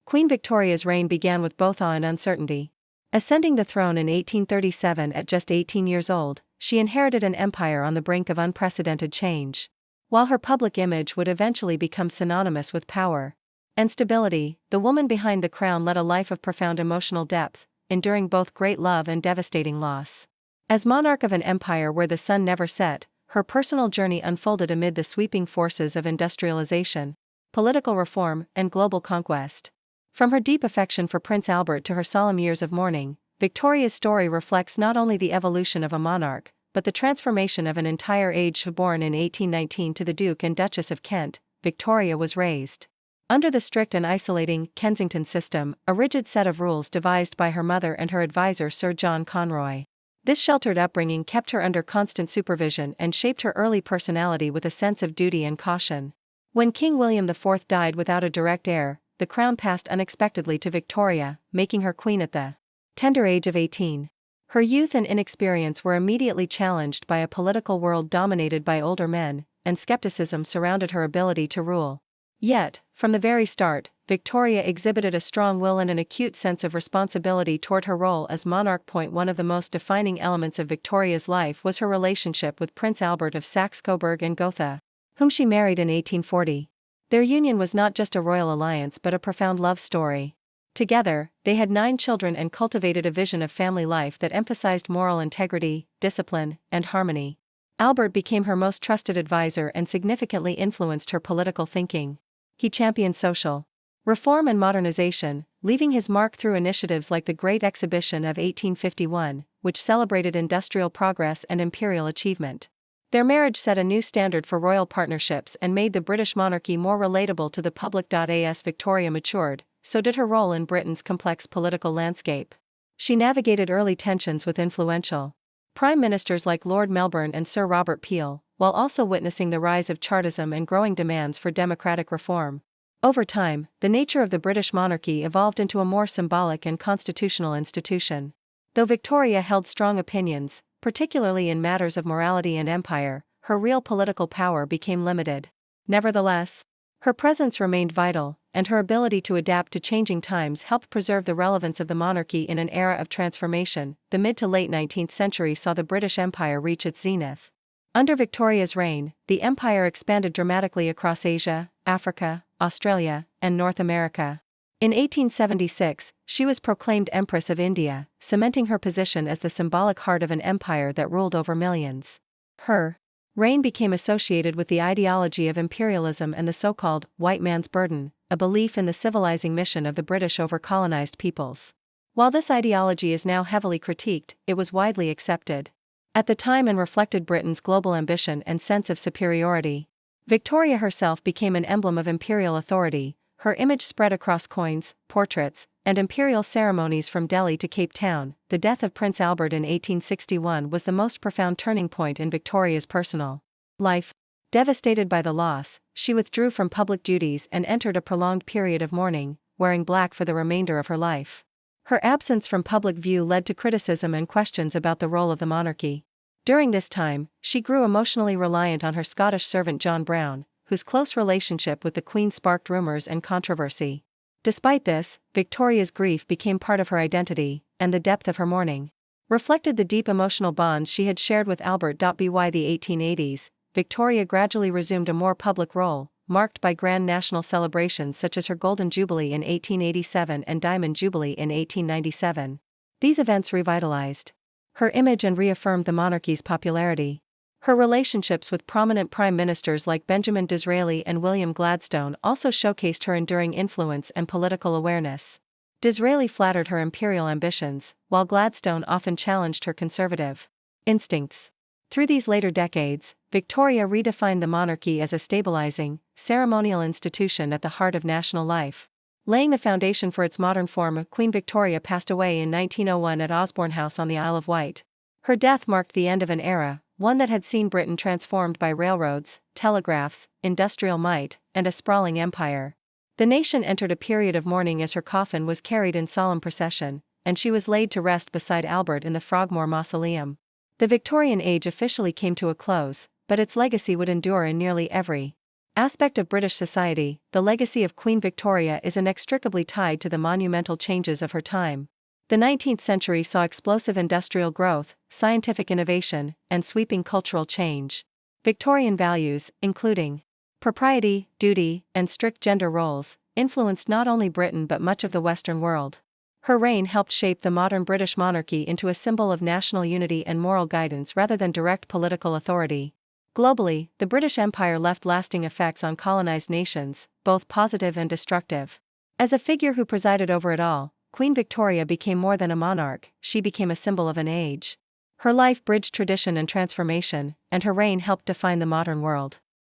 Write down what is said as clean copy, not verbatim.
Queen Victoria's reign began with both awe and uncertainty. Ascending the throne in 1837 at just 18 years old, she inherited an empire on the brink of unprecedented change. While her public image would eventually become synonymous with power and stability, the woman behind the crown led a life of profound emotional depth, enduring both great love and devastating loss. As monarch of an empire where the sun never set, her personal journey unfolded amid the sweeping forces of industrialization, political reform, and global conquest. From her deep affection for Prince Albert to her solemn years of mourning, Victoria's story reflects not only the evolution of a monarch, but the transformation of an entire age. Born in 1819 to the Duke and Duchess of Kent, Victoria was raised under the strict and isolating Kensington system, a rigid set of rules devised by her mother and her advisor Sir John Conroy. This sheltered upbringing kept her under constant supervision and shaped her early personality with a sense of duty and caution. When King William IV died without a direct heir, the crown passed unexpectedly to Victoria, making her queen at the tender age of 18. Her youth and inexperience were immediately challenged by a political world dominated by older men, and skepticism surrounded her ability to rule. Yet, from the very start, Victoria exhibited a strong will and an acute sense of responsibility toward her role as monarch. One of the most defining elements of Victoria's life was her relationship with Prince Albert of Saxe-Coburg and Gotha, whom she married in 1840. Their union was not just a royal alliance but a profound love story. Together, they had 9 children and cultivated a vision of family life that emphasized moral integrity, discipline, and harmony. Albert became her most trusted advisor and significantly influenced her political thinking. He championed social reform and modernization, leaving his mark through initiatives like the Great Exhibition of 1851, which celebrated industrial progress and imperial achievement. Their marriage set a new standard for royal partnerships and made the British monarchy more relatable to the public. As Victoria matured, so did her role in Britain's complex political landscape. She navigated early tensions with influential prime ministers like Lord Melbourne and Sir Robert Peel, while also witnessing the rise of Chartism and growing demands for democratic reform. Over time, the nature of the British monarchy evolved into a more symbolic and constitutional institution. Though Victoria held strong opinions, particularly in matters of morality and empire, her real political power became limited. Nevertheless, her presence remained vital, and her ability to adapt to changing times helped preserve the relevance of the monarchy in an era of transformation. The mid to late 19th century saw the British Empire reach its zenith. Under Victoria's reign, the empire expanded dramatically across Asia, Africa, Australia, and North America. In 1876, she was proclaimed Empress of India, cementing her position as the symbolic heart of an empire that ruled over millions. Her reign became associated with the ideology of imperialism and the so-called white man's burden, a belief in the civilizing mission of the British over colonized peoples. While this ideology is now heavily critiqued, it was widely accepted at the time and reflected Britain's global ambition and sense of superiority. Victoria herself became an emblem of imperial authority. Her image spread across coins, portraits, and imperial ceremonies from Delhi to Cape Town. The death of Prince Albert in 1861 was the most profound turning point in Victoria's personal life. Devastated by the loss, she withdrew from public duties and entered a prolonged period of mourning, wearing black for the remainder of her life. Her absence from public view led to criticism and questions about the role of the monarchy. During this time, she grew emotionally reliant on her Scottish servant John Brown, whose close relationship with the Queen sparked rumors and controversy. Despite this, Victoria's grief became part of her identity, and the depth of her mourning reflected the deep emotional bonds she had shared with Albert. By the 1880s, Victoria gradually resumed a more public role, marked by grand national celebrations such as her Golden Jubilee in 1887 and Diamond Jubilee in 1897. These events revitalized her image and reaffirmed the monarchy's popularity. Her relationships with prominent prime ministers like Benjamin Disraeli and William Gladstone also showcased her enduring influence and political awareness. Disraeli flattered her imperial ambitions, while Gladstone often challenged her conservative instincts. Through these later decades, Victoria redefined the monarchy as a stabilizing, ceremonial institution at the heart of national life, laying the foundation for its modern form. Queen Victoria passed away in 1901 at Osborne House on the Isle of Wight. Her death marked the end of an era, one that had seen Britain transformed by railroads, telegraphs, industrial might, and a sprawling empire. The nation entered a period of mourning as her coffin was carried in solemn procession, and she was laid to rest beside Albert in the Frogmore Mausoleum. The Victorian Age officially came to a close, but its legacy would endure in nearly every aspect of British society, the legacy of Queen Victoria is inextricably tied to the monumental changes of her time. The 19th century saw explosive industrial growth, scientific innovation, and sweeping cultural change. Victorian values, including propriety, duty, and strict gender roles, influenced not only Britain but much of the Western world. Her reign helped shape the modern British monarchy into a symbol of national unity and moral guidance rather than direct political authority. Globally, the British Empire left lasting effects on colonized nations, both positive and destructive. As a figure who presided over it all, Queen Victoria became more than a monarch, she became a symbol of an age. Her life bridged tradition and transformation, and her reign helped define the modern world.